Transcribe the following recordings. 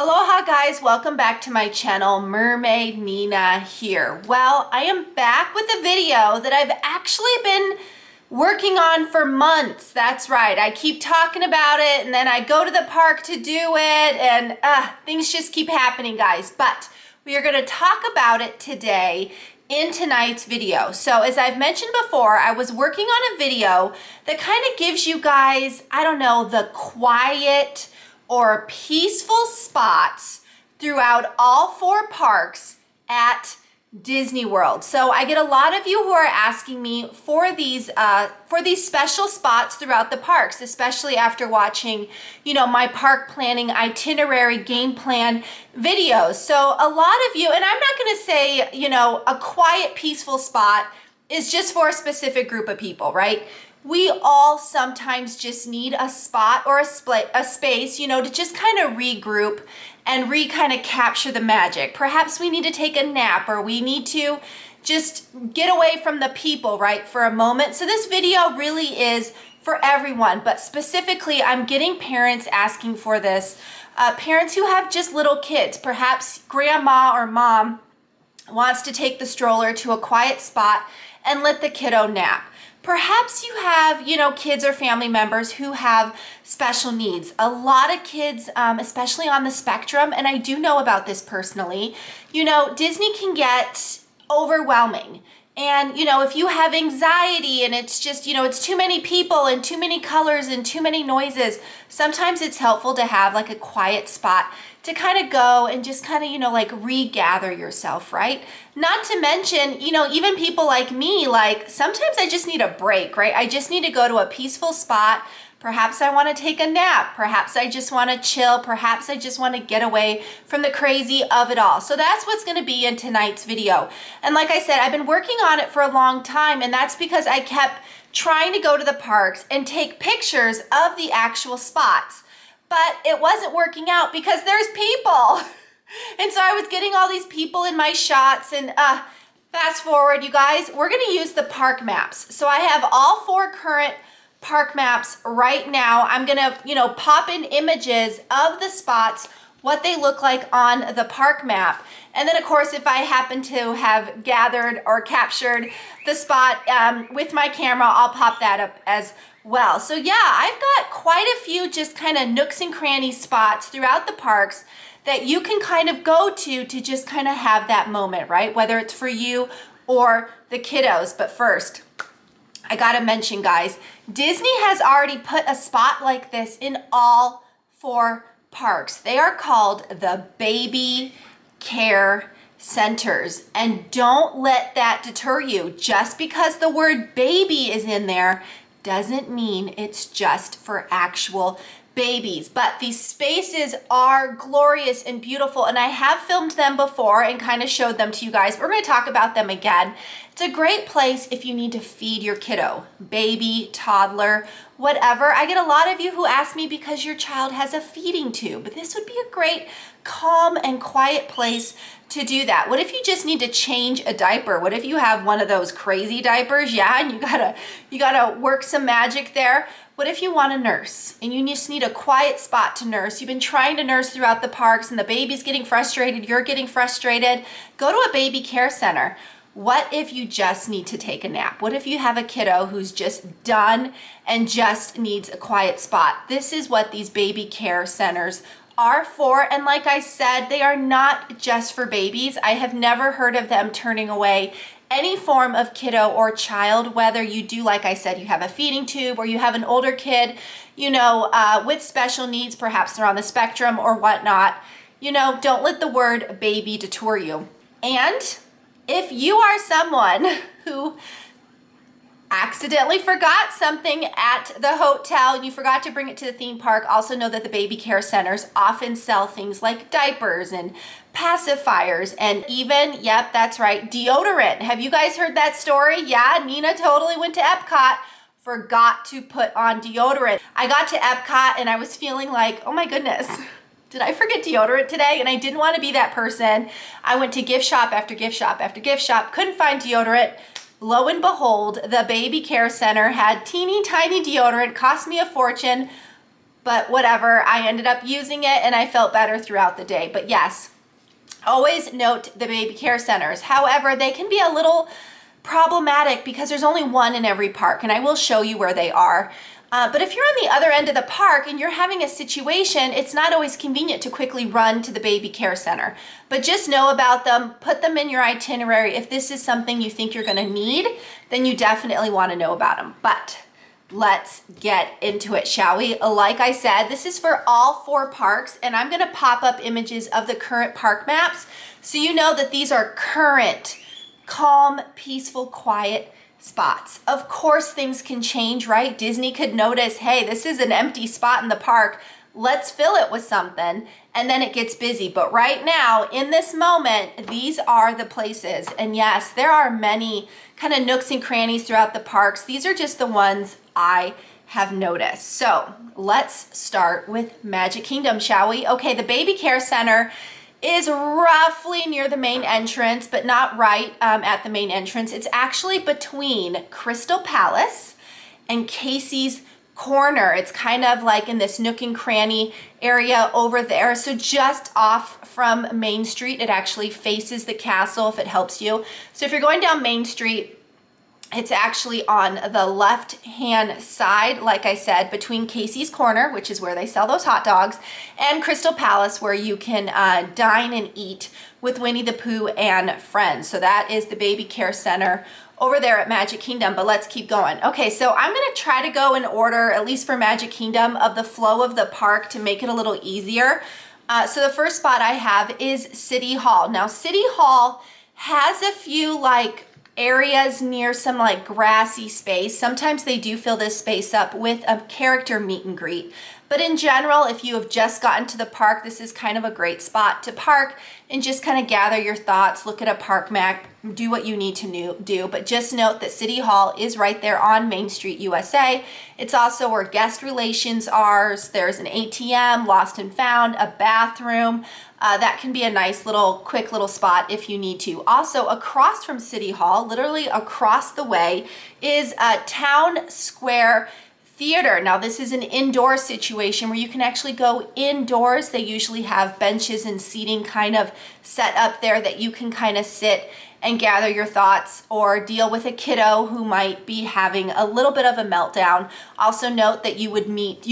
Aloha guys, welcome back to my channel. Mermaid Nina here. Well, I am back with a video that I've actually been working on for months. That's right, I keep talking about it and then I go to the park to do it and things just keep happening, guys. But we are going to talk about it today in tonight's video. So as I've mentioned before, I was working on a video that kind of gives you guys, I don't know, the quiet or peaceful spots throughout all four parks at Disney World. So I get a lot of you who are asking me for these special spots throughout the parks, especially after watching, my park planning itinerary game plan videos. So a lot of you, and I'm not going to say, a quiet, peaceful spot is just for a specific group of people, right? We all sometimes just need a spot or a space, to just kind of regroup and kind of capture the magic. Perhaps we need to take a nap or we need to just get away from the people, right, for a moment. So this video really is for everyone, but specifically I'm getting parents asking for this. Parents who have just little kids, perhaps grandma or mom wants to take the stroller to a quiet spot and let the kiddo nap. Perhaps you have, kids or family members who have special needs. A lot of kids, especially on the spectrum, and I do know about this personally, Disney can get overwhelming. And, if you have anxiety and it's just, it's too many people and too many colors and too many noises, sometimes it's helpful to have like a quiet spot to kind of go and just kind of, regather yourself, right? Not to mention, even people like me, sometimes I just need a break, right? I just need to go to a peaceful spot. Perhaps I want to take a nap. Perhaps I just want to chill. Perhaps I just want to get away from the crazy of it all. So that's what's going to be in tonight's video. And like I said, I've been working on it for a long time, and that's because I kept trying to go to the parks and take pictures of the actual spots. But it wasn't working out because there's people. And so I was getting all these people in my shots, and fast forward, you guys, we're going to use the park maps. So I have all four current park maps right now. I'm going to, pop in images of the spots, what they look like on the park map. And then of course, if I happen to have gathered or captured the spot with my camera, I'll pop that up as well. So yeah, I've got quite a few just kind of nooks and cranny spots throughout the parks that you can kind of go to just kind of have that moment, right? Whether it's for you or the kiddos. But first, I gotta mention, guys, Disney has already put a spot like this in all four parks. They are called the Baby Care Centers. And don't let that deter you. Just because the word baby is in there doesn't mean it's just for actual babies. But these spaces are glorious and beautiful, and I have filmed them before and kind of showed them to you guys. We're going to talk about them again. It's a great place if you need to feed your kiddo, baby, toddler, whatever. I get a lot of you who ask me because your child has a feeding tube, but this would be a great calm and quiet place to do that. What if you just need to change a diaper? What if you have one of those crazy diapers? Yeah, and you gotta work some magic there. What if you want to nurse and you just need a quiet spot to nurse? You've been trying to nurse throughout the parks and the baby's getting frustrated, you're getting frustrated. Go to a baby care center. What if you just need to take a nap? What if you have a kiddo who's just done and just needs a quiet spot? This is what these baby care centers are for. And like I said, they are not just for babies. I have never heard of them turning away any form of kiddo or child, whether you do, like I said, you have a feeding tube or you have an older kid, with special needs, perhaps they're on the spectrum or whatnot. Don't let the word baby deter you. And if you are someone who accidentally forgot something at the hotel and you forgot to bring it to the theme park, also know that the baby care centers often sell things like diapers and pacifiers and even, yep, that's right, deodorant. Have you guys heard that story? Yeah, Nina totally went to Epcot, forgot to put on deodorant. I got to Epcot and I was feeling like, oh my goodness, did I forget deodorant today? And I didn't want to be that person. I went to gift shop after gift shop after gift shop, couldn't find deodorant. Lo and behold, the baby care center had teeny tiny deodorant, cost me a fortune. but whatever, I ended up using it and I felt better throughout the day. But yes, always note the baby care centers. However, they can be a little problematic because there's only one in every park, and I will show you where they are. But if you're on the other end of the park and you're having a situation, it's not always convenient to quickly run to the baby care center. But just know about them, put them in your itinerary. If this is something you think you're gonna need, then you definitely wanna know about them. But let's get into it, shall we? Like I said, this is for all 4 parks, and I'm gonna pop up images of the current park maps so you know that these are current, calm, peaceful, quiet spots. Of course, things can change, right? Disney could notice, hey, this is an empty spot in the park. Let's fill it with something, and then it gets busy. But right now, in this moment, these are the places. And yes, there are many kind of nooks and crannies throughout the parks. These are just the ones I have noticed. So let's start with Magic Kingdom, shall we? Okay, the Baby Care Center is roughly near the main entrance, but not right at the main entrance. It's actually between Crystal Palace and Casey's Corner. It's kind of like in this nook and cranny area over there. So just off from Main Street, it actually faces the castle if it helps you. So if you're going down Main Street, it's actually on the left-hand side, like I said, between Casey's Corner, which is where they sell those hot dogs, and Crystal Palace, where you can dine and eat with Winnie the Pooh and friends. So that is the Baby Care Center over there at Magic Kingdom, but let's keep going. Okay, so I'm gonna try to go in order, at least for Magic Kingdom, of the flow of the park to make it a little easier. So the first spot I have is City Hall. Now, City Hall has a few areas near some grassy space. Sometimes they do fill this space up with a character meet and greet. But in general, if you have just gotten to the park, this is kind of a great spot to park and just kind of gather your thoughts, look at a park map, do what you need to do. But just note that City Hall is right there on Main Street, USA. It's also where guest relations are. There's an ATM, lost and found, a bathroom. That can be a nice quick little spot if you need to. Also, across from City Hall, literally across the way, is Town Square Theater. Now, this is an indoor situation where you can actually go indoors. They usually have benches and seating kind of set up there that you can kind of sit and gather your thoughts or deal with a kiddo who might be having a little bit of a meltdown. Also note that you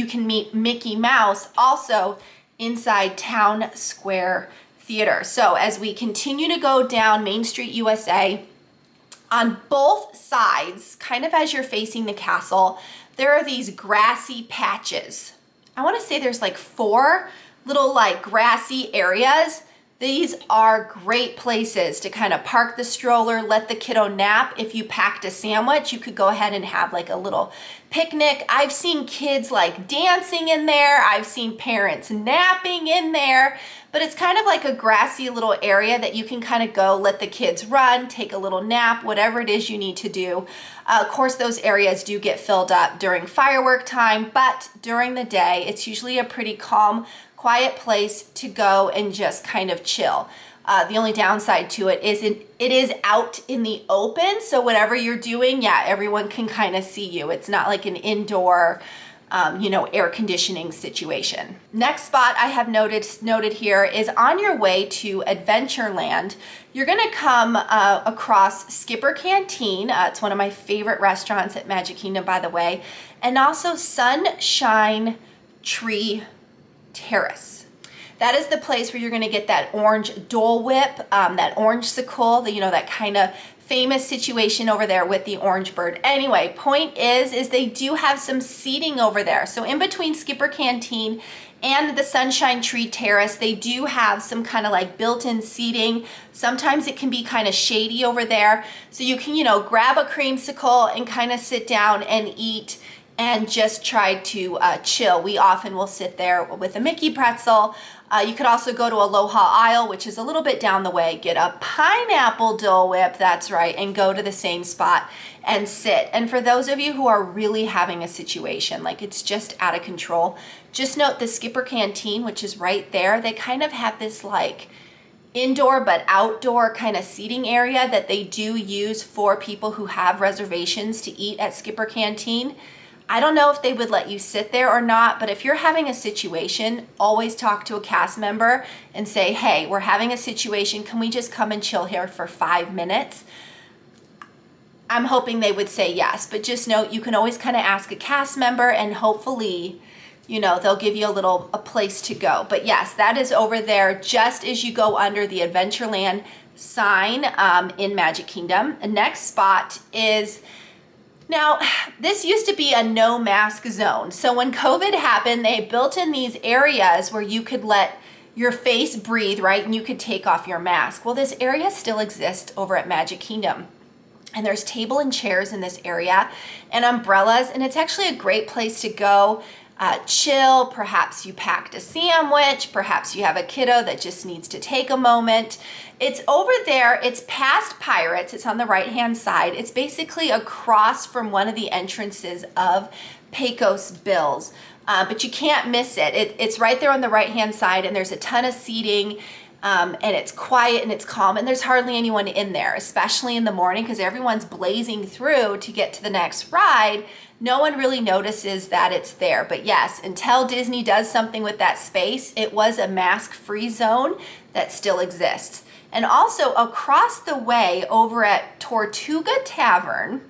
can meet Mickey Mouse also inside Town Square Theater. So as we continue to go down Main Street, USA, on both sides, kind of as you're facing the castle, there are these grassy patches. I want to say there's 4 little grassy areas. These are great places to kind of park the stroller, let the kiddo nap. If you packed a sandwich, you could go ahead and have a little picnic. I've seen kids dancing in there. I've seen parents napping in there, but it's kind of like a grassy little area that you can kind of go, let the kids run, take a little nap, whatever it is you need to do. Of course, those areas do get filled up during firework time, but during the day, it's usually a pretty calm, quiet place to go and just kind of chill. The only downside to it is it is out in the open, so whatever you're doing, yeah, everyone can kind of see you. It's not like an indoor, air conditioning situation. Next spot I have noted here is on your way to Adventureland. You're gonna come across Skipper Canteen. It's one of my favorite restaurants at Magic Kingdom, by the way, and also Sunshine Tree Terrace. That is the place where you're going to get that orange Dole Whip, that orange sickle, that kind of famous situation over there with the orange bird. Anyway, point is they do have some seating over there. So in between Skipper Canteen and the Sunshine Tree Terrace, they do have some kind of built-in seating. Sometimes it can be kind of shady over there. So you can, grab a creamsicle and kind of sit down and eat and just try to chill. We often will sit there with a Mickey pretzel. You could also go to Aloha Isle, which is a little bit down the way, get a pineapple Dole Whip, that's right, and go to the same spot and sit. And for those of you who are really having a situation, it's just out of control, just note the Skipper Canteen, which is right there, they kind of have this indoor but outdoor kind of seating area that they do use for people who have reservations to eat at Skipper Canteen. I don't know if they would let you sit there or not, but if you're having a situation, always talk to a cast member and say, hey, we're having a situation. Can we just come and chill here for 5 minutes? I'm hoping they would say yes, but just note you can always kind of ask a cast member and hopefully, you know, they'll give you a place to go. But yes, that is over there just as you go under the Adventureland sign in Magic Kingdom. The next spot is, now, this used to be a no mask zone. So when COVID happened, they built in these areas where you could let your face breathe, right? And you could take off your mask. Well, this area still exists over at Magic Kingdom. And there's table and chairs in this area and umbrellas. And it's actually a great place to go chill. Perhaps you packed a sandwich. Perhaps you have a kiddo that just needs to take a moment. It's over there. It's past Pirates. It's on the right-hand side. It's basically across from one of the entrances of Pecos Bills, but you can't miss it. It's right there on the right-hand side, and there's a ton of seating, and it's quiet and it's calm, and there's hardly anyone in there, especially in the morning because everyone's blazing through to get to the next ride. No one really notices that it's there. But yes, until Disney does something with that space, it was a mask-free zone that still exists. And also across the way over at Tortuga Tavern,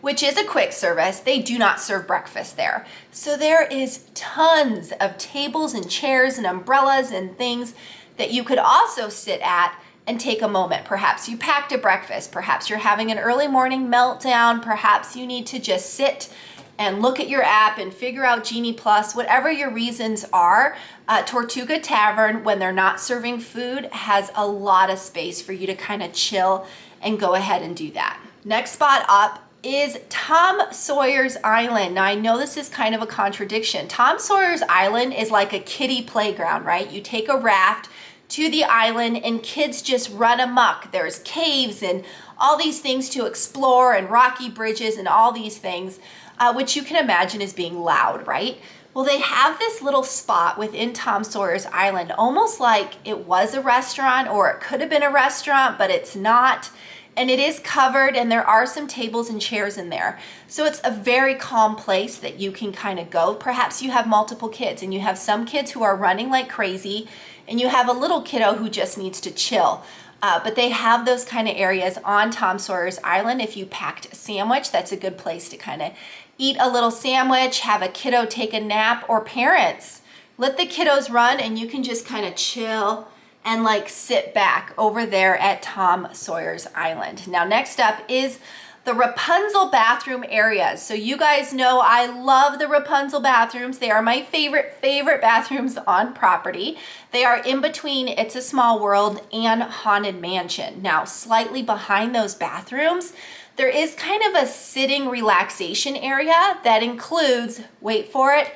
which is a quick service, they do not serve breakfast there. So there is tons of tables and chairs and umbrellas and things that you could also sit at and take a moment. Perhaps you packed a breakfast, perhaps you're having an early morning meltdown, perhaps you need to just sit and look at your app and figure out Genie Plus, whatever your reasons are. Tortuga Tavern, when they're not serving food, has a lot of space for you to kind of chill and go ahead and do that. Next spot up is Tom Sawyer's Island. Now I know this is kind of a contradiction. Tom Sawyer's Island is like a kiddie playground, right? You take a raft to the island and kids just run amok. There's caves and all these things to explore and rocky bridges and all these things, which you can imagine as being loud, right? Well, they have this little spot within Tom Sawyer's Island, almost like it was a restaurant or it could have been a restaurant, but it's not. And it is covered and there are some tables and chairs in there. So it's a very calm place that you can kind of go. Perhaps you have multiple kids and you have some kids who are running like crazy and you have a little kiddo who just needs to chill. But they have those kind of areas on Tom Sawyer's Island. If you packed a sandwich, that's a good place to kind of eat a little sandwich, have a kiddo take a nap, or parents, let the kiddos run and you can just kind of chill and like sit back over there at Tom Sawyer's Island. Now next up is the Rapunzel bathroom areas. So you guys know I love the Rapunzel bathrooms. They are my favorite bathrooms on property. They are in between It's a Small World and Haunted Mansion. Now slightly behind those bathrooms, there is kind of a sitting relaxation area that includes, wait for it,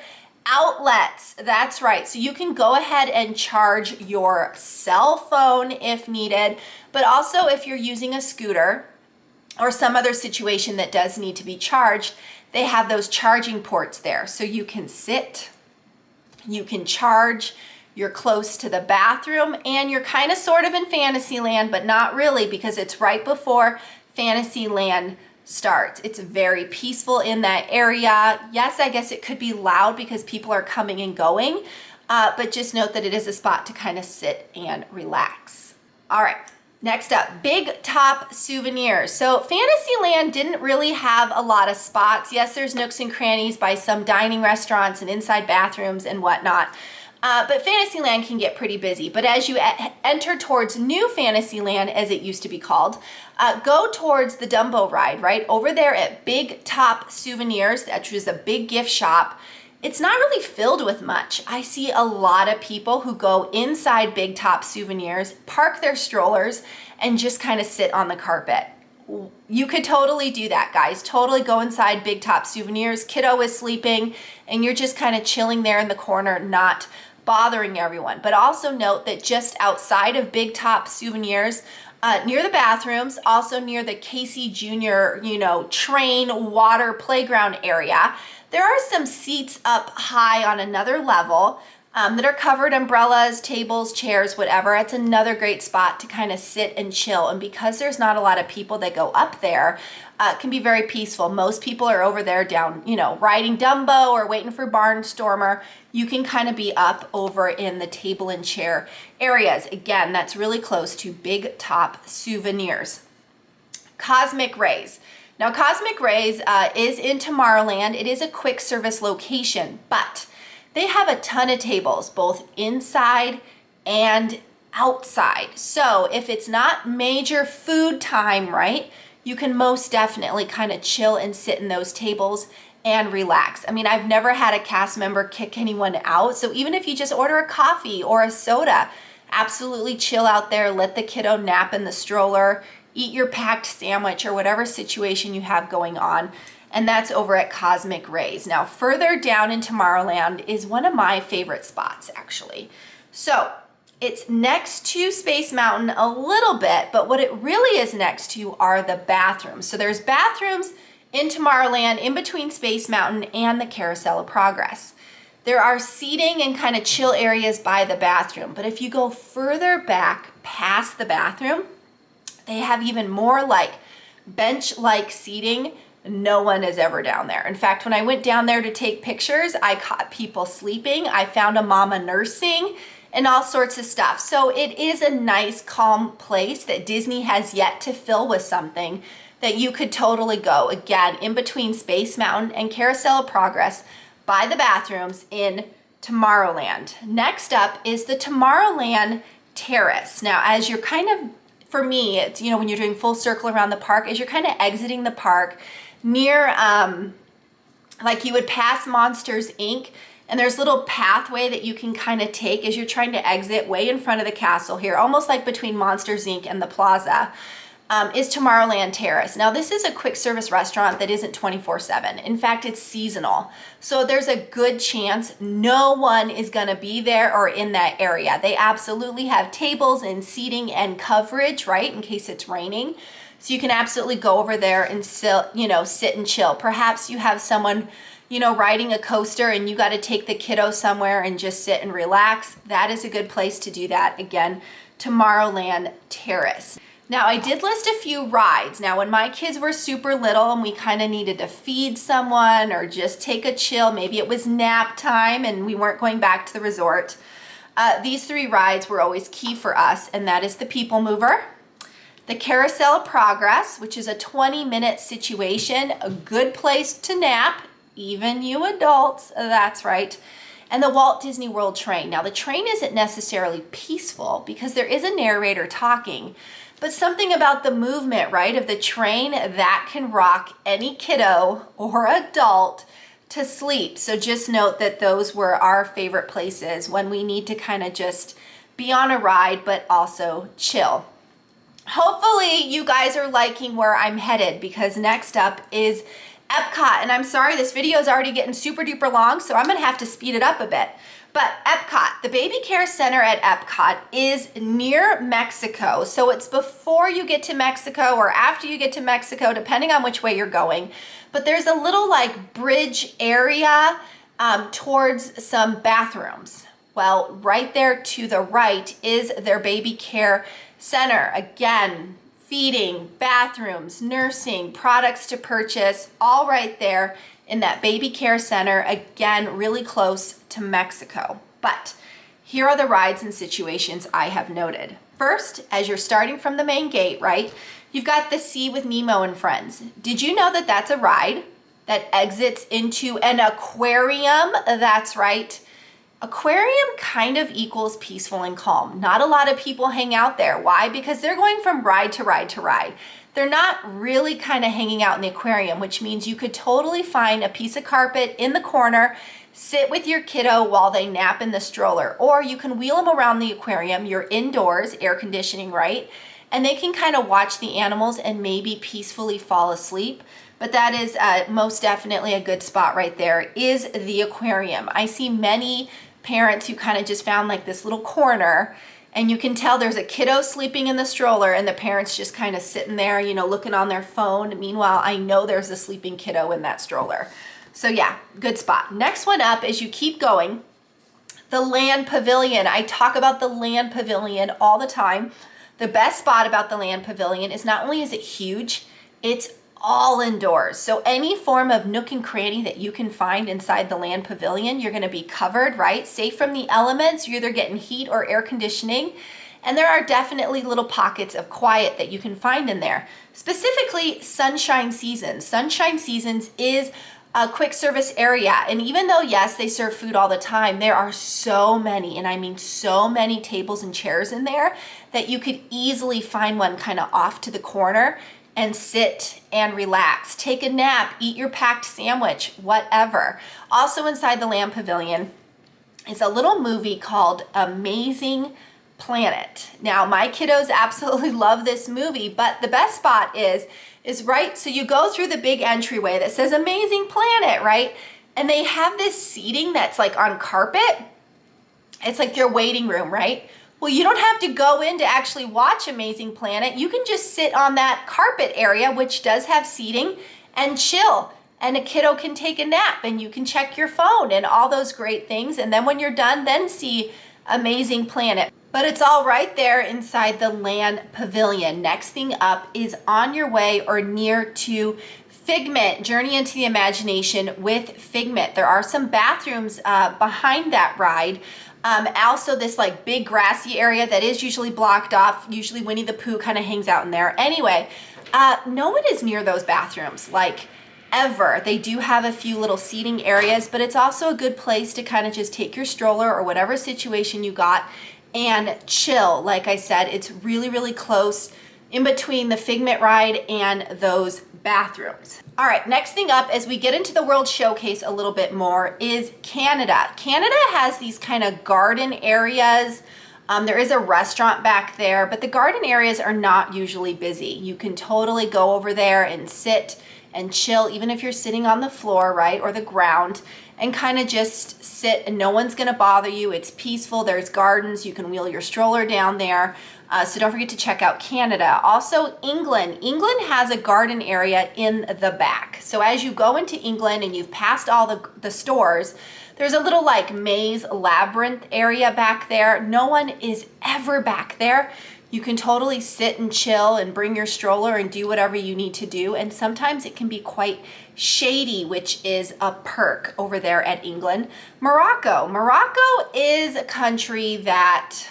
outlets. That's right. So you can go ahead and charge your cell phone if needed, but also if you're using a scooter or some other situation that does need to be charged, they have those charging ports there. So you can sit, you can charge, you're close to the bathroom, and you're kind of sort of in Fantasyland, but not really because it's right before Fantasyland starts. It's very peaceful in that area. Yes, I guess it could be loud because people are coming and going, but just note that it is a spot to kind of sit and relax. All right, next up, Big Top Souvenirs. So Fantasyland didn't really have a lot of spots. Yes, there's nooks and crannies by some dining restaurants and inside bathrooms and whatnot. But Fantasyland can get pretty busy. But as you enter towards New Fantasyland, as it used to be called, go towards the Dumbo ride, right? Over there at Big Top Souvenirs, which is a big gift shop. It's not really filled with much. I see a lot of people who go inside Big Top Souvenirs, park their strollers, and just kind of sit on the carpet. You could totally do that, guys. Totally go inside Big Top Souvenirs. Kiddo is sleeping, and you're just kind of chilling there in the corner, not bothering everyone. But also note that just outside of Big Top Souvenirs, near the bathrooms, also near the Casey Jr., train water playground area, there are some seats up high on another level that are covered, umbrellas, tables, chairs, whatever. It's another great spot to kind of sit and chill. And because there's not a lot of people that go up there, it can be very peaceful. Most people are over there down, riding Dumbo or waiting for Barnstormer. You can kind of be up over in the table and chair areas. Again, that's really close to Big Top Souvenirs. Cosmic Rays. Now, Cosmic Rays is in Tomorrowland. It is a quick service location, but they have a ton of tables, both inside and outside. So if it's not major food time, right, you can most definitely kind of chill and sit in those tables and relax. I mean, I've never had a cast member kick anyone out. So even if you just order a coffee or a soda, absolutely chill out there, let the kiddo nap in the stroller, eat your packed sandwich or whatever situation you have going on. And that's over at Cosmic Rays. Now, further down in Tomorrowland is one of my favorite spots, actually. So it's next to Space Mountain a little bit, but what it really is next to are the bathrooms. So there's bathrooms in Tomorrowland in between Space Mountain and the Carousel of Progress. There are seating and kind of chill areas by the bathroom, but if you go further back past the bathroom, they have even more like bench-like seating. No one is ever down there. In fact, when I went down there to take pictures, I caught people sleeping. I found a mama nursing and all sorts of stuff. So it is a nice, calm place that Disney has yet to fill with something that you could totally go, again, in between Space Mountain and Carousel of Progress by the bathrooms in Tomorrowland. Next up is the Tomorrowland Terrace. Now, as you're kind of, for me, it's, when you're doing full circle around the park, as you're kind of exiting the park, near, like you would pass Monsters, Inc., and there's a little pathway that you can kind of take as you're trying to exit way in front of the castle here, almost like between Monsters, Inc. and the plaza, is Tomorrowland Terrace. Now, this is a quick service restaurant that isn't 24/7. In fact, it's seasonal. So there's a good chance no one is going to be there or in that area. They absolutely have tables and seating and coverage, right, in case it's raining. So you can absolutely go over there and sit and chill. Perhaps you have someone, riding a coaster and you got to take the kiddo somewhere and just sit and relax. That is a good place to do that. Again, Tomorrowland Terrace. Now, I did list a few rides. Now, when my kids were super little and we kind of needed to feed someone or just take a chill, maybe it was nap time and we weren't going back to the resort, these 3 rides were always key for us, and that is the People Mover, the Carousel of Progress, which is a 20-minute situation, a good place to nap, even you adults, that's right, and the Walt Disney World train. Now, the train isn't necessarily peaceful because there is a narrator talking, but something about the movement, right, of the train, that can rock any kiddo or adult to sleep. So just note that those were our favorite places when we need to kind of just be on a ride, but also chill. Hopefully you guys are liking where I'm headed, because next up is Epcot. And I'm sorry, this video is already getting super duper long, so I'm gonna have to speed it up a bit. But Epcot, the Baby Care Center at Epcot is near Mexico. So it's before you get to Mexico or after you get to Mexico, depending on which way you're going. But there's a little like bridge area towards some bathrooms. Well, right there to the right is their Baby Care Center. Again, feeding, bathrooms, nursing, products to purchase, all right there in that Baby Care Center, again, really close to Mexico. But here are the rides and situations I have noted. First, as you're starting from the main gate, right, you've got the Sea with Nemo and Friends. Did you know that that's a ride that exits into an aquarium? That's right. Aquarium kind of equals peaceful and calm. Not a lot of people hang out there. Why? Because they're going from ride to ride to ride. They're not really kind of hanging out in the aquarium, which means you could totally find a piece of carpet in the corner, sit with your kiddo while they nap in the stroller, or you can wheel them around the aquarium. You're indoors, air conditioning, right? And they can kind of watch the animals and maybe peacefully fall asleep. But that is most definitely a good spot right there, is the aquarium. I see many parents who kind of just found like this little corner, and you can tell there's a kiddo sleeping in the stroller and the parents just kind of sitting there, looking on their phone. Meanwhile, I know there's a sleeping kiddo in that stroller. So yeah, good spot. Next one up, as you keep going, The Land Pavilion. I talk about the Land Pavilion all the time. The best spot about the Land Pavilion is not only is it huge, it's all indoors. So any form of nook and cranny that you can find inside the Land Pavilion, you're gonna be covered, right? Safe from the elements. You're either getting heat or air conditioning. And there are definitely little pockets of quiet that you can find in there. Specifically, Sunshine Seasons. Sunshine Seasons is a quick service area. And even though, yes, they serve food all the time, there are so many, and I mean so many tables and chairs in there that you could easily find one kind of off to the corner and sit and relax. Take a nap, eat your packed sandwich, whatever. Also inside the Land Pavilion is a little movie called Amazing Planet. Now, my kiddos absolutely love this movie, but the best spot is right, so you go through the big entryway that says Amazing Planet, right? And they have this seating that's like on carpet. It's like your waiting room, right? Well, you don't have to go in to actually watch Amazing Planet. You can just sit on that carpet area, which does have seating, and chill. And a kiddo can take a nap, and you can check your phone and all those great things. And then when you're done, then see Amazing Planet. But it's all right there inside the Land Pavilion. Next thing up is on your way or near to Figment, Journey into the Imagination with Figment. There are some bathrooms behind that ride. Also this like big grassy area that is usually blocked off. Usually Winnie the Pooh kind of hangs out in there. Anyway, no one is near those bathrooms, like ever. They do have a few little seating areas, but it's also a good place to kind of just take your stroller or whatever situation you got and chill. Like I said, it's really, really close in between the Figment ride and those bathrooms. All right, next thing up as we get into the World Showcase a little bit more is Canada. Canada has these kind of garden areas. There is a restaurant back there, but the garden areas are not usually busy. You can totally go over there and sit and chill, even if you're sitting on the floor, right, or the ground, and kind of just sit and no one's gonna bother you. It's peaceful, there's gardens, you can wheel your stroller down there. So don't forget to check out Canada. Also England. England has a garden area in the back. So as you go into England and you've passed all the stores, there's a little like maze labyrinth area back there. No one is ever back there. You can totally sit and chill and bring your stroller and do whatever you need to do. And sometimes it can be quite shady, which is a perk over there at England. Morocco. Morocco is a country that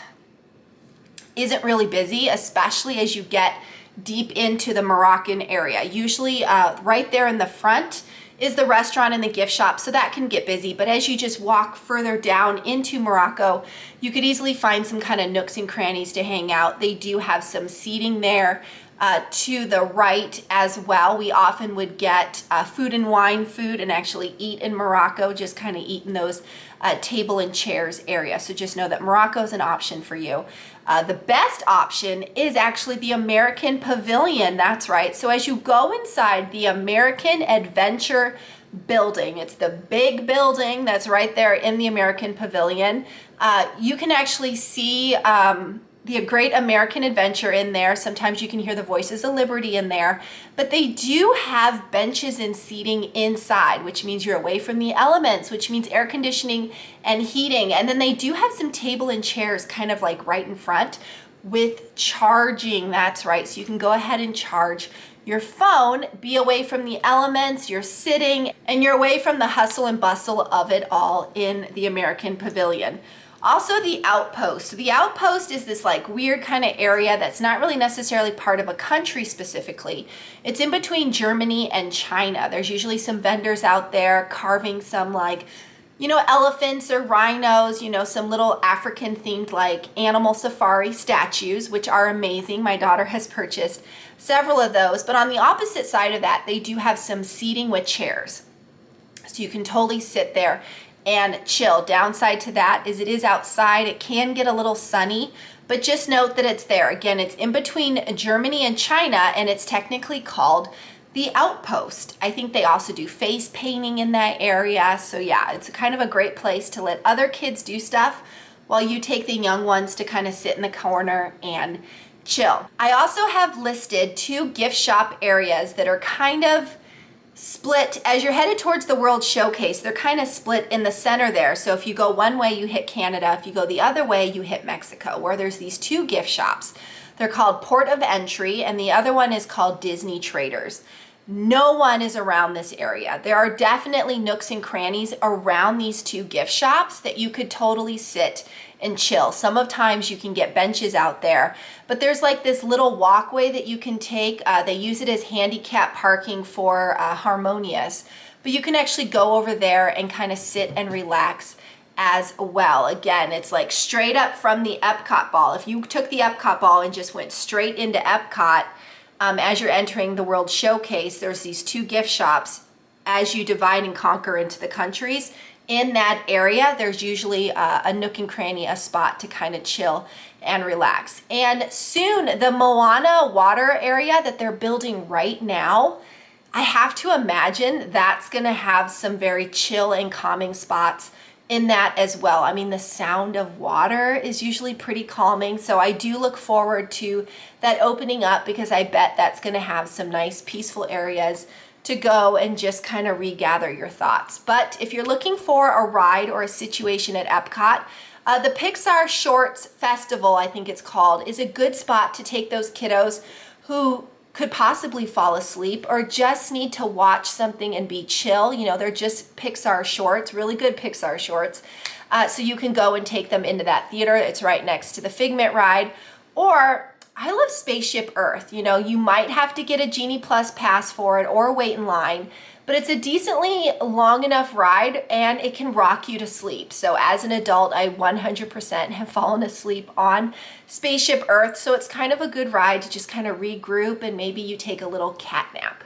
isn't really busy, especially as you get deep into the Moroccan area. Usually right there in the front is the restaurant and the gift shop, so that can get busy. But as you just walk further down into Morocco, you could easily find some kind of nooks and crannies to hang out. They do have some seating there to the right as well. We often would get food and wine food and actually eat in Morocco, just kind of eat in those table and chairs area. So just know that Morocco is an option for you. The best option is actually the American Pavilion. That's right. So as you go inside the American Adventure building, it's the big building that's right there in the American Pavilion. You can actually see the Great American Adventure in there. Sometimes you can hear the Voices of Liberty in there, but they do have benches and seating inside, which means you're away from the elements, which means air conditioning and heating. And then they do have some table and chairs kind of like right in front with charging. That's right. So you can go ahead and charge your phone, be away from the elements, you're sitting, and you're away from the hustle and bustle of it all in the American Pavilion. Also the Outpost. The Outpost is this like weird kind of area that's not really necessarily part of a country specifically. It's in between Germany and China. There's usually some vendors out there carving some like, you know, elephants or rhinos, you know, some little African themed like animal safari statues, which are amazing. My daughter has purchased several of those. But on the opposite side of that, they do have some seating with chairs. So you can totally sit there and chill. Downside to that is it is outside. It can get a little sunny, but just note that it's there. Again, it's in between Germany and China, and it's technically called the Outpost. I think they also do face painting in that area. So yeah, it's kind of a great place to let other kids do stuff while you take the young ones to kind of sit in the corner and chill. I also have listed 2 gift shop areas that are kind of split as you're headed towards the World Showcase. They're kind of split in the center there. So if you go one way, you hit Canada. If you go the other way, you hit Mexico, where there's these two gift shops. They're called Port of Entry, and the other one is called Disney Traders. No one is around this area. There are definitely nooks and crannies around these two gift shops that you could totally sit and chill. Sometimes you can get benches out there, but there's like this little walkway that you can take. They use it as handicap parking for Harmonious, but you can actually go over there and kind of sit and relax as well. Again, it's like straight up from the Epcot ball. If you took the Epcot ball and just went straight into Epcot, as you're entering the World Showcase, there's these two gift shops. As you divide and conquer into the countries, in that area, there's usually a nook and cranny, a spot to kind of chill and relax. And soon, the Moana water area that they're building right now, I have to imagine that's gonna have some very chill and calming spots in that as well. I mean, the sound of water is usually pretty calming. So I do look forward to that opening up, because I bet that's gonna have some nice peaceful areas to go and just kind of regather your thoughts. But if you're looking for a ride or a situation at Epcot, the Pixar Shorts Festival, I think it's called, is a good spot to take those kiddos who could possibly fall asleep or just need to watch something and be chill. You know, they're just Pixar shorts, really good Pixar shorts. So you can go and take them into that theater. It's right next to the Figment ride. Or I love Spaceship Earth. You know, you might have to get a Genie Plus pass for it or wait in line, but it's a decently long enough ride and it can rock you to sleep. So as an adult, I 100% have fallen asleep on Spaceship Earth. So it's kind of a good ride to just kind of regroup and maybe you take a little cat nap.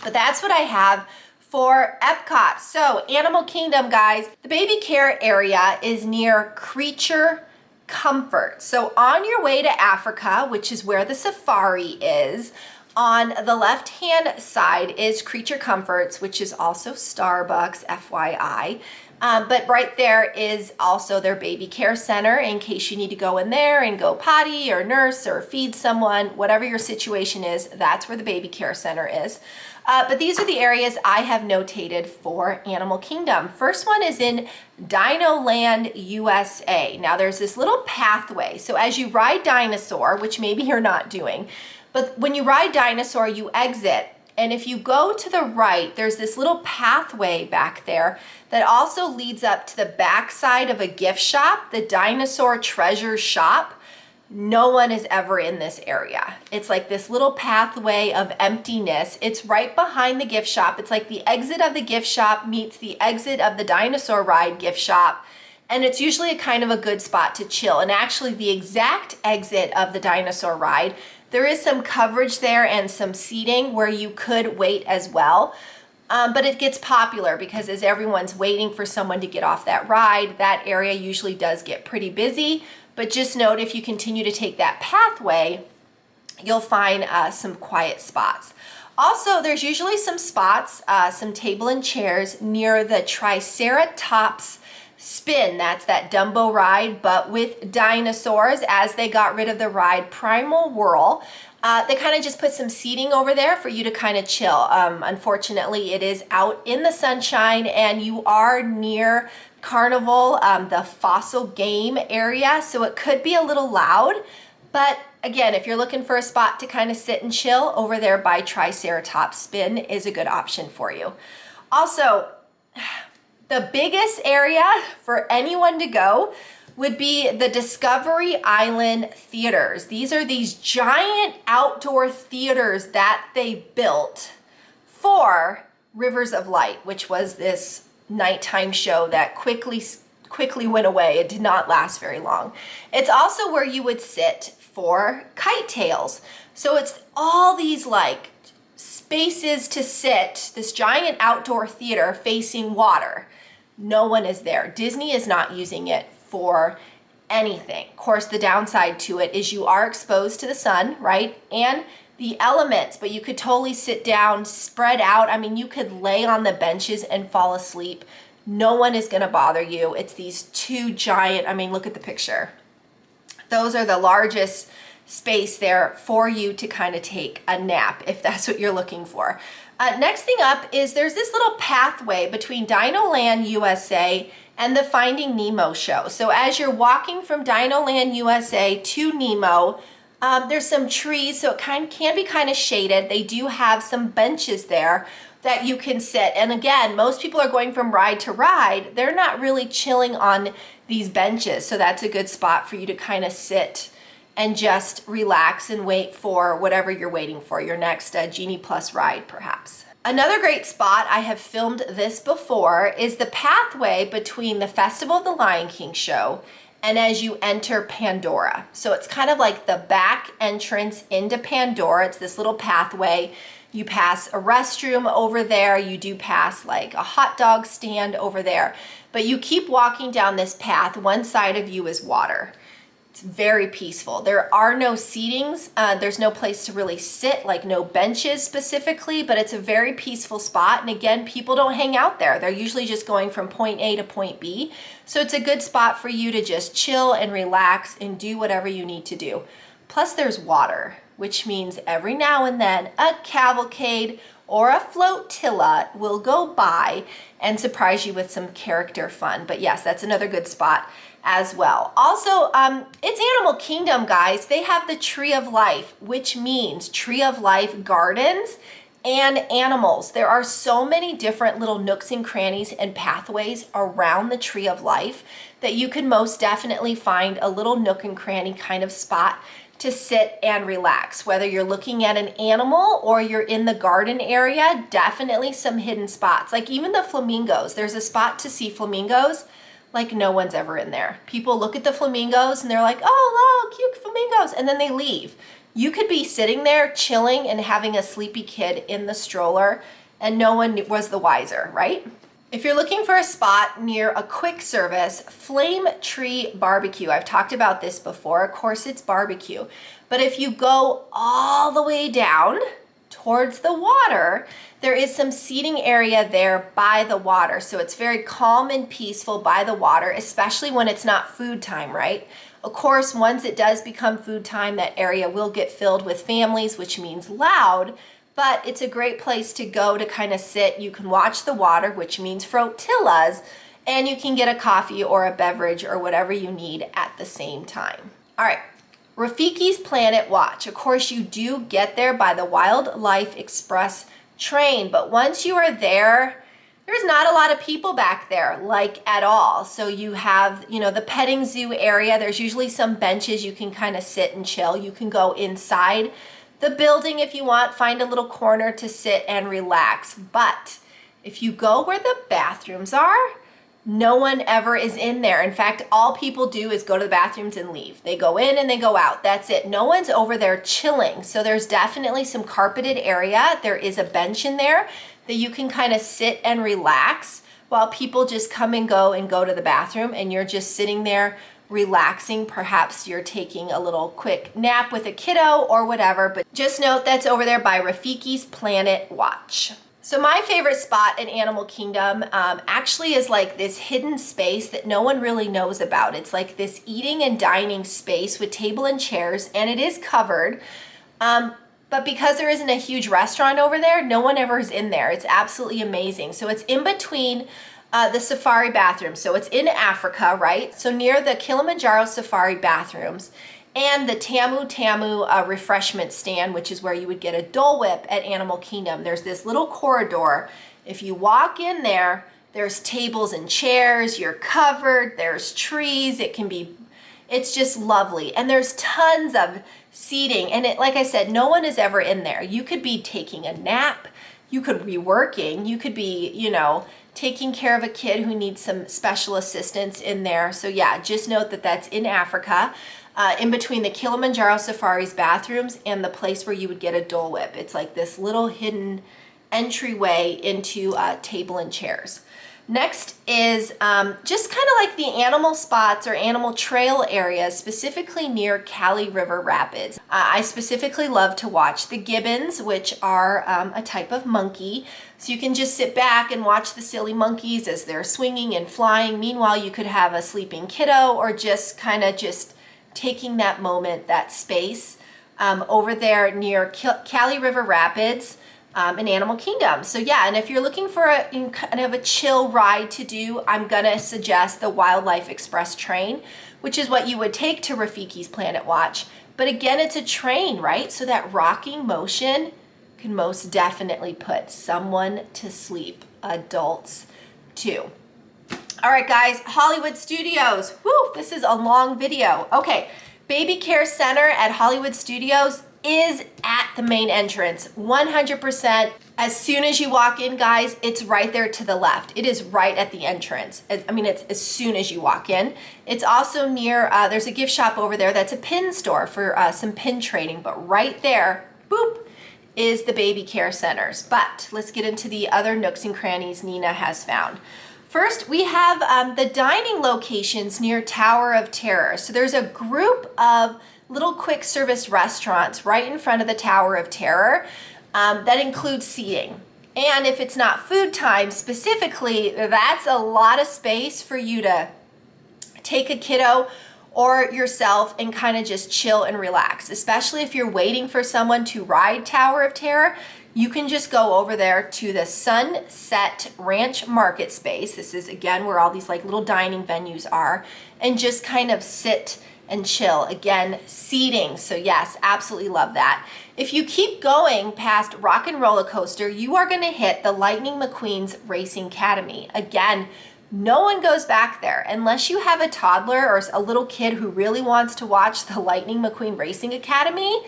But that's what I have for Epcot. So Animal Kingdom, guys, the baby care area is near Creature Comfort. So on your way to Africa, which is where the safari is, on the left-hand side is Creature Comforts, which is also Starbucks, FYI. But right there is also their baby care center in case you need to go in there and go potty or nurse or feed someone, whatever your situation is, that's where the baby care center is. But these are the areas I have notated for Animal Kingdom. First one is in Dino Land, USA. Now there's this little pathway. So as you ride Dinosaur, which maybe you're not doing, but when you ride Dinosaur, you exit. And if you go to the right, there's this little pathway back there that also leads up to the back side of a gift shop, the Dinosaur Treasure Shop. No one is ever in this area. It's like this little pathway of emptiness. It's right behind the gift shop. It's like the exit of the gift shop meets the exit of the Dinosaur Ride gift shop. And it's usually a kind of a good spot to chill. And actually the exact exit of the Dinosaur Ride, there is some coverage there and some seating where you could wait as well. But it gets popular because as everyone's waiting for someone to get off that ride, that area usually does get pretty busy. But just note, if you continue to take that pathway, you'll find some quiet spots. Also, there's usually some spots, some table and chairs near the Triceratops Spin. That's that Dumbo ride, but with dinosaurs. As they got rid of the ride Primal Whirl, they kind of just put some seating over there for you to kind of chill. Unfortunately, it is out in the sunshine and you are near Carnival, the fossil game area, so it could be a little loud. But again, if you're looking for a spot to kind of sit and chill, over there by Triceratops Spin is a good option for you. Also, the biggest area for anyone to go would be the Discovery Island theaters. These are these giant outdoor theaters that they built for Rivers of Light, which was this nighttime show that quickly went away. It did not last very long. It's also where you would sit for kite tails. So it's all these like spaces to sit, this giant outdoor theater facing water. No one is there. Disney is not using it for anything. Of course, the downside to it is you are exposed to the sun, right? And the elements, but you could totally sit down, spread out. I mean, you could lay on the benches and fall asleep. No one is gonna bother you. It's these two giant, I mean, look at the picture. Those are the largest space there for you to kind of take a nap if that's what you're looking for. Next thing up is there's this little pathway between Dino Land USA and the Finding Nemo show. So as you're walking from Dino Land USA to Nemo, there's some trees, so it can be kind of shaded. They do have some benches there that you can sit. And again, most people are going from ride to ride. They're not really chilling on these benches. So that's a good spot for you to kind of sit and just relax and wait for whatever you're waiting for, your next Genie Plus ride perhaps. Another great spot, I have filmed this before, is the pathway between the Festival of the Lion King show and as you enter Pandora. So it's kind of like the back entrance into Pandora. It's this little pathway. You pass a restroom over there. You do pass like a hot dog stand over there. But you keep walking down this path. One side of you is water. It's very peaceful. There are no seatings. There's no place to really sit, like no benches specifically, but it's a very peaceful spot. And again, people don't hang out there. They're usually just going from point A to point B. So it's a good spot for you to just chill and relax and do whatever you need to do. Plus there's water, which means every now and then a cavalcade or a flotilla will go by and surprise you with some character fun. But yes, that's another good spot as well. Also, it's Animal Kingdom, guys. They have the Tree of Life, which means Tree of Life gardens and animals. There are so many different little nooks and crannies and pathways around the Tree of Life that you can most definitely find a little nook and cranny kind of spot to sit and relax. Whether you're looking at an animal or you're in the garden area, definitely some hidden spots. Like even the flamingos, there's a spot to see flamingos like no one's ever in there. People look at the flamingos and they're like, oh, look, cute flamingos, and then they leave. You could be sitting there chilling and having a sleepy kid in the stroller and no one was the wiser, right? If you're looking for a spot near a quick service, Flame Tree Barbecue, I've talked about this before, of course it's barbecue, but if you go all the way down towards the water, there is some seating area there by the water. So it's very calm and peaceful by the water, especially when it's not food time, right? Of course, once it does become food time, that area will get filled with families, which means loud, but it's a great place to go to kind of sit. You can watch the water, which means flotillas, and you can get a coffee or a beverage or whatever you need at the same time. All right. Rafiki's Planet Watch. Of course, you do get there by the Wildlife Express train, but once you are there, there's not a lot of people back there, like at all. So you have, the petting zoo area. There's usually some benches you can kind of sit and chill. You can go inside the building if you want, find a little corner to sit and relax. But if you go where the bathrooms are, no one ever is in there. In fact, all people do is go to the bathrooms and leave. They go in and they go out. That's it. No one's over there chilling. So there's definitely some carpeted area. There is a bench in there that you can kind of sit and relax while people just come and go to the bathroom, and you're just sitting there relaxing. Perhaps you're taking a little quick nap with a kiddo or whatever, but just note that's over there by Rafiki's Planet Watch. So my favorite spot in Animal Kingdom actually is like this hidden space that no one really knows about. It's like this eating and dining space with table and chairs, and it is covered. But because there isn't a huge restaurant over there, no one ever is in there. It's absolutely amazing. So it's in between the safari bathrooms. So it's in Africa, right? So near the Kilimanjaro safari bathrooms and the Tamu Tamu refreshment stand, which is where you would get a Dole Whip at Animal Kingdom. There's this little corridor. If you walk in there, there's tables and chairs, you're covered, there's trees, it's just lovely. And there's tons of seating. And like I said, no one is ever in there. You could be taking a nap, you could be working, you could be, taking care of a kid who needs some special assistance in there. So yeah, just note that that's in Africa. In between the Kilimanjaro Safari's bathrooms and the place where you would get a Dole Whip. It's like this little hidden entryway into table and chairs. Next is just kind of like the animal spots or animal trail areas, specifically near Kali River Rapids. I specifically love to watch the gibbons, which are a type of monkey. So you can just sit back and watch the silly monkeys as they're swinging and flying. Meanwhile, you could have a sleeping kiddo or just kind of taking that moment, that space over there near Kali River Rapids. in Animal Kingdom. So yeah, and if you're looking for a kind of a chill ride to do, I'm gonna suggest the Wildlife Express train, which is what you would take to Rafiki's Planet Watch. But again, it's a train, right? So that rocking motion can most definitely put someone to sleep, adults too. All right, guys, Hollywood Studios. Woo, this is a long video. Okay, Baby Care Center at Hollywood Studios is at the main entrance, 100%. As soon as you walk in, guys, it's right there to the left. It is right at the entrance. I mean, it's as soon as you walk in. It's also near, there's a gift shop over there that's a pin store for some pin trading, but right there, boop, is the Baby Care Centers. But let's get into the other nooks and crannies Nina has found. First, we have the dining locations near Tower of Terror. So there's a group of little quick service restaurants right in front of the Tower of Terror that includes seating. And if it's not food time specifically, that's a lot of space for you to take a kiddo or yourself and kind of just chill and relax. Especially if you're waiting for someone to ride Tower of Terror, you can just go over there to the Sunset Ranch Market Space. This is, again, where all these like little dining venues are, and just kind of sit and chill. Again, seating. So yes, absolutely love that. If you keep going past Rock and Roller Coaster, you are going to hit the Lightning McQueen's Racing Academy. Again, no one goes back there unless you have a toddler or a little kid who really wants to watch the Lightning McQueen Racing Academy.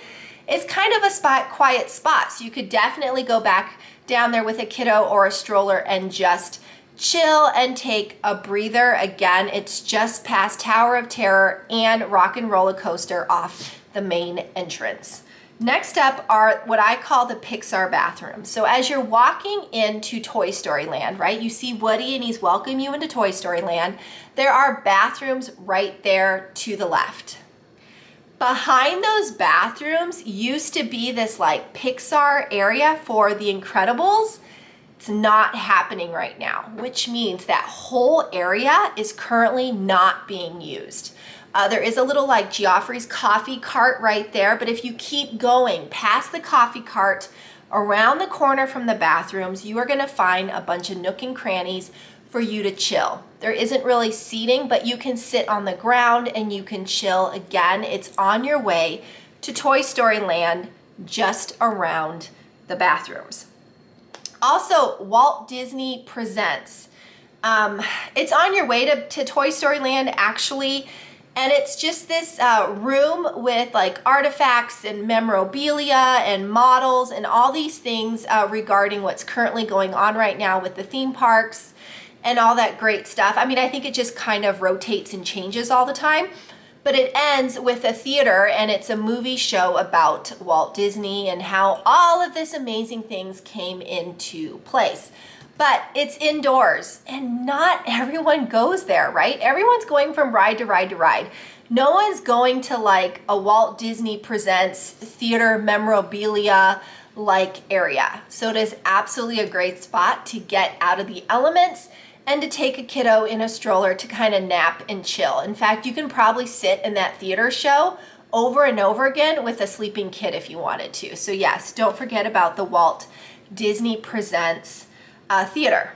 It's kind of a quiet spot, so you could definitely go back down there with a kiddo or a stroller and just chill and take a breather. Again, it's just past Tower of Terror and Rock and Roller Coaster off the main entrance. Next up are what I call the Pixar bathrooms. So as you're walking into Toy Story Land, right, you see Woody and he's welcoming you into Toy Story Land. There are bathrooms right there to the left. Behind those bathrooms used to be this like Pixar area for The Incredibles. It's not happening right now, which means that whole area is currently not being used. There is a little like Geoffrey's coffee cart right there, but if you keep going past the coffee cart, around the corner from the bathrooms, you are gonna find a bunch of nook and crannies for you to chill. There isn't really seating, but you can sit on the ground and you can chill. Again, it's on your way to Toy Story Land, just around the bathrooms. Also, Walt Disney Presents. It's on your way to Toy Story Land, actually, and it's just this room with like artifacts and memorabilia and models and all these things regarding what's currently going on right now with the theme parks and all that great stuff. I mean, I think it just kind of rotates and changes all the time, but it ends with a theater, and it's a movie show about Walt Disney and how all of this amazing things came into place. But it's indoors, and not everyone goes there, right? Everyone's going from ride to ride to ride. No one's going to like a Walt Disney Presents theater memorabilia like area. So it is absolutely a great spot to get out of the elements and to take a kiddo in a stroller to kind of nap and chill. In fact, you can probably sit in that theater show over and over again with a sleeping kid if you wanted to. So yes, don't forget about the Walt Disney Presents theater.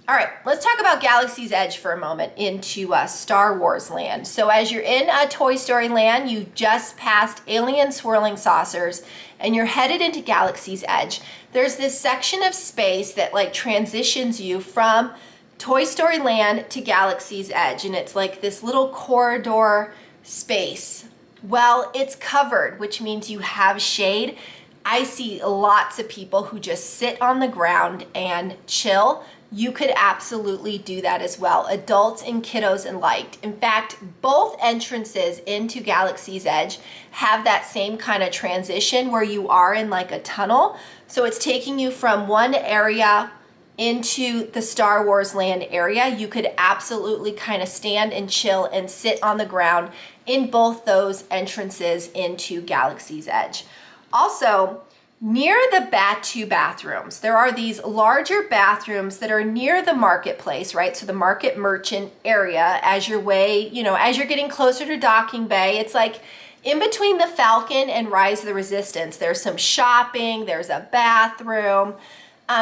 All right, let's talk about Galaxy's Edge for a moment into Star Wars Land. So as you're in Toy Story Land, you just passed alien swirling saucers and you're headed into Galaxy's Edge. There's this section of space that like transitions you from Toy Story Land to Galaxy's Edge, and it's like this little corridor space. Well, it's covered, which means you have shade. I see lots of people who just sit on the ground and chill. You could absolutely do that as well, adults and kiddos alike. In fact, both entrances into Galaxy's Edge have that same kind of transition where you are in like a tunnel. So it's taking you from one area into the Star Wars Land area. You could absolutely kind of stand and chill and sit on the ground in both those entrances into Galaxy's Edge. Also, near the Batu bathrooms, there are these larger bathrooms that are near the marketplace, right? So the market merchant area as your way, as you're getting closer to Docking Bay, it's like In between the Falcon and Rise of the Resistance, there's some shopping, there's a bathroom.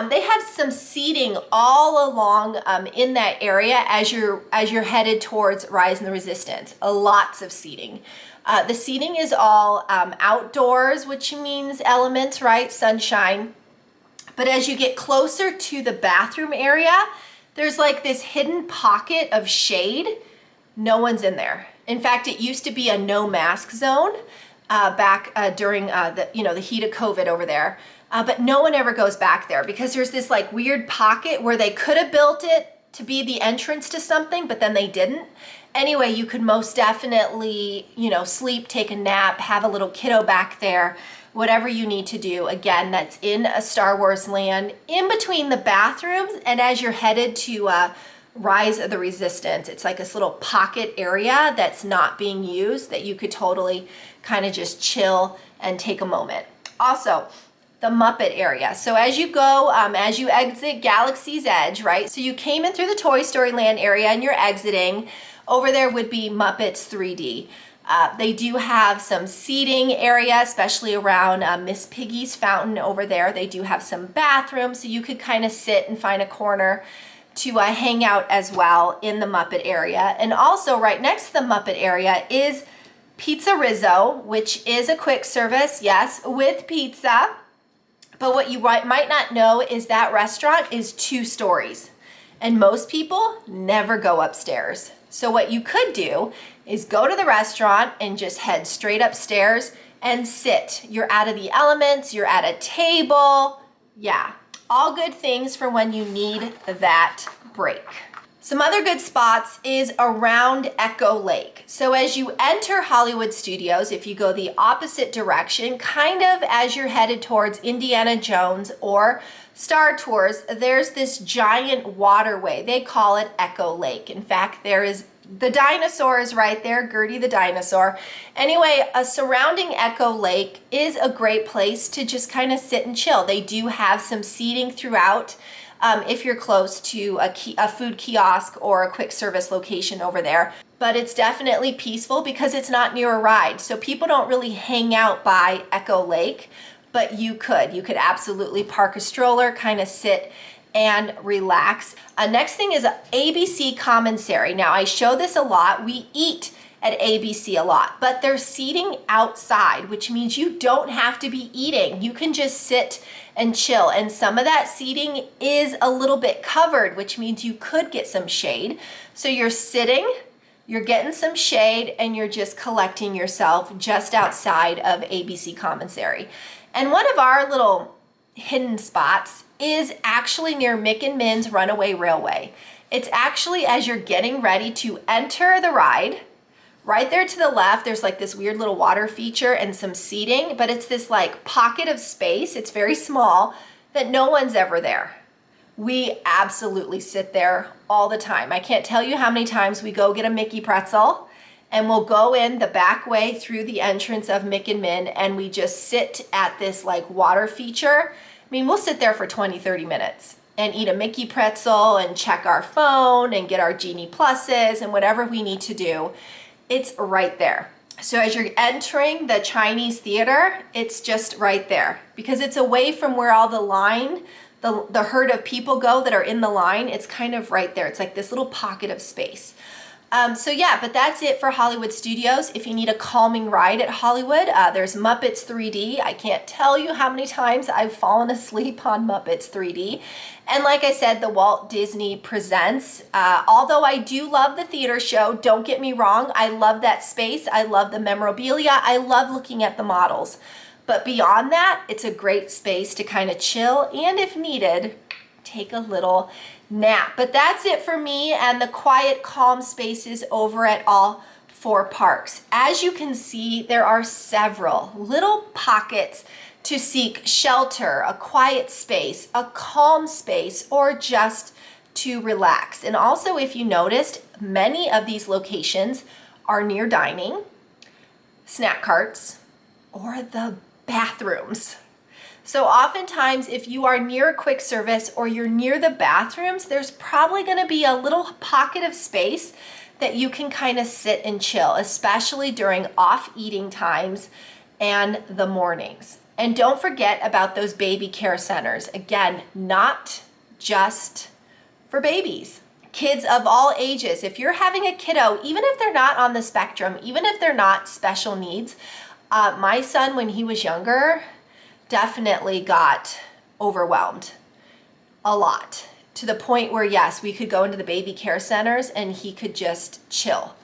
They have some seating all along in that area as you're headed towards Rise of the Resistance. Lots of seating. The seating is all outdoors, which means elements, right? Sunshine. But as you get closer to the bathroom area, there's like this hidden pocket of shade. No one's in there. In fact, it used to be a no mask zone back during the heat of COVID over there. But no one ever goes back there because there's this like weird pocket where they could have built it to be the entrance to something, but then they didn't. Anyway, you could most definitely, sleep, take a nap, have a little kiddo back there, whatever you need to do. Again, that's in a Star Wars land in between the bathrooms. And as you're headed to Rise of the Resistance, it's like this little pocket area that's not being used that you could totally kind of just chill and take a moment. Also, the Muppet area. So as you go, as you exit Galaxy's Edge, right? So you came in through the Toy Story Land area and you're exiting. Over there would be Muppets 3D. They do have some seating area, especially around Miss Piggy's fountain over there. They do have some bathrooms, so you could kind of sit and find a corner to hang out as well in the Muppet area. And also right next to the Muppet area is Pizza Rizzo, which is a quick service, yes, with pizza. But what you might not know is that restaurant is 2 stories. And most people never go upstairs. So what you could do is go to the restaurant and just head straight upstairs and sit. You're out of the elements, you're at a table. Yeah, all good things for when you need that break. Some other good spots is around Echo Lake. So as you enter Hollywood Studios, if you go the opposite direction, kind of as you're headed towards Indiana Jones or Star Tours, there's this giant waterway. They call it Echo Lake. In fact, there is the dinosaur is right there, Gertie the dinosaur. Anyway, surrounding Echo Lake is a great place to just kind of sit and chill. They do have some seating throughout if you're close to a food kiosk or a quick service location over there. But it's definitely peaceful because it's not near a ride. So people don't really hang out by Echo Lake, but you could absolutely park a stroller, kind of sit and relax. Next thing is ABC commissary. Now I show this a lot. We eat at ABC a lot, but they're seating outside, which means you don't have to be eating. You can just sit and chill. And some of that seating is a little bit covered, which means you could get some shade. So you're sitting, you're getting some shade, and you're just collecting yourself just outside of ABC commissary. And one of our little hidden spots is actually near Mick and Min's Runaway Railway. It's actually as you're getting ready to enter the ride, right there to the left, there's like this weird little water feature and some seating, but it's this like pocket of space, it's very small, that no one's ever there. We absolutely sit there all the time. I can't tell you how many times we go get a Mickey pretzel and we'll go in the back way through the entrance of Mick and Min and we just sit at this like water feature. I mean, we'll sit there for 20, 30 minutes and eat a Mickey pretzel and check our phone and get our Genie Pluses and whatever we need to do. It's right there. So as you're entering the Chinese theater, it's just right there because it's away from where all the line, the herd of people go that are in the line. It's kind of right there. It's like this little pocket of space. So yeah, but that's it for Hollywood Studios. If you need a calming ride at Hollywood, there's Muppets 3D. I can't tell you how many times I've fallen asleep on Muppets 3D. And like I said, the Walt Disney Presents. Although I do love the theater show, don't get me wrong, I love that space. I love the memorabilia. I love looking at the models. But beyond that, it's a great space to kind of chill and if needed, take a little nap. But that's it for me and the quiet, calm spaces over at all 4 parks. As you can see, there are several little pockets to seek shelter, a quiet space, a calm space, or just to relax. And also, if you noticed, many of these locations are near dining, snack carts, or the bathrooms. So oftentimes, if you are near a quick service or you're near the bathrooms, there's probably going to be a little pocket of space that you can kind of sit and chill, especially during off eating times and the mornings. And don't forget about those baby care centers. Again, not just for babies. Kids of all ages. If you're having a kiddo, even if they're not on the spectrum, even if they're not special needs, my son, when he was younger, definitely got overwhelmed a lot, to the point where, yes, we could go into the baby care centers and he could just chill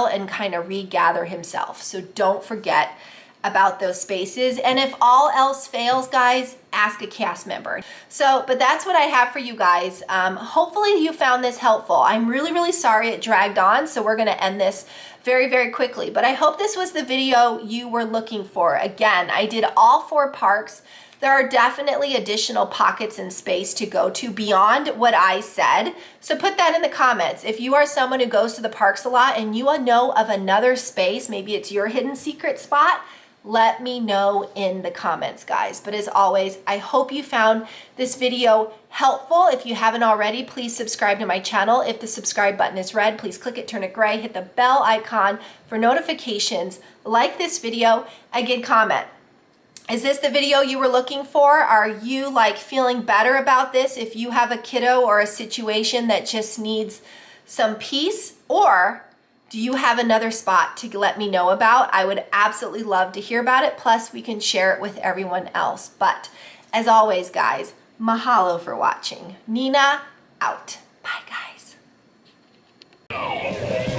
and kind of regather himself. So don't forget about those spaces. And if all else fails, guys, ask a cast member. So, but that's what I have for you guys. Hopefully you found this helpful. I'm really, really sorry it dragged on, so we're gonna end this very, very quickly. But I hope this was the video you were looking for. Again, I did all 4 parks. There are definitely additional pockets and space to go to beyond what I said. So put that in the comments. If you are someone who goes to the parks a lot and you know of another space, maybe it's your hidden secret spot, let me know in the comments, guys. But as always, I hope you found this video helpful. If you haven't already, please subscribe to my channel. If the subscribe button is red, please click it, turn it gray, hit the bell icon for notifications, like this video, again, comment. Is this the video you were looking for? Are you like feeling better about this if you have a kiddo or a situation that just needs some peace? Or do you have another spot to let me know about? I would absolutely love to hear about it. Plus, we can share it with everyone else. But as always, guys, mahalo for watching. Nina out. Bye, guys.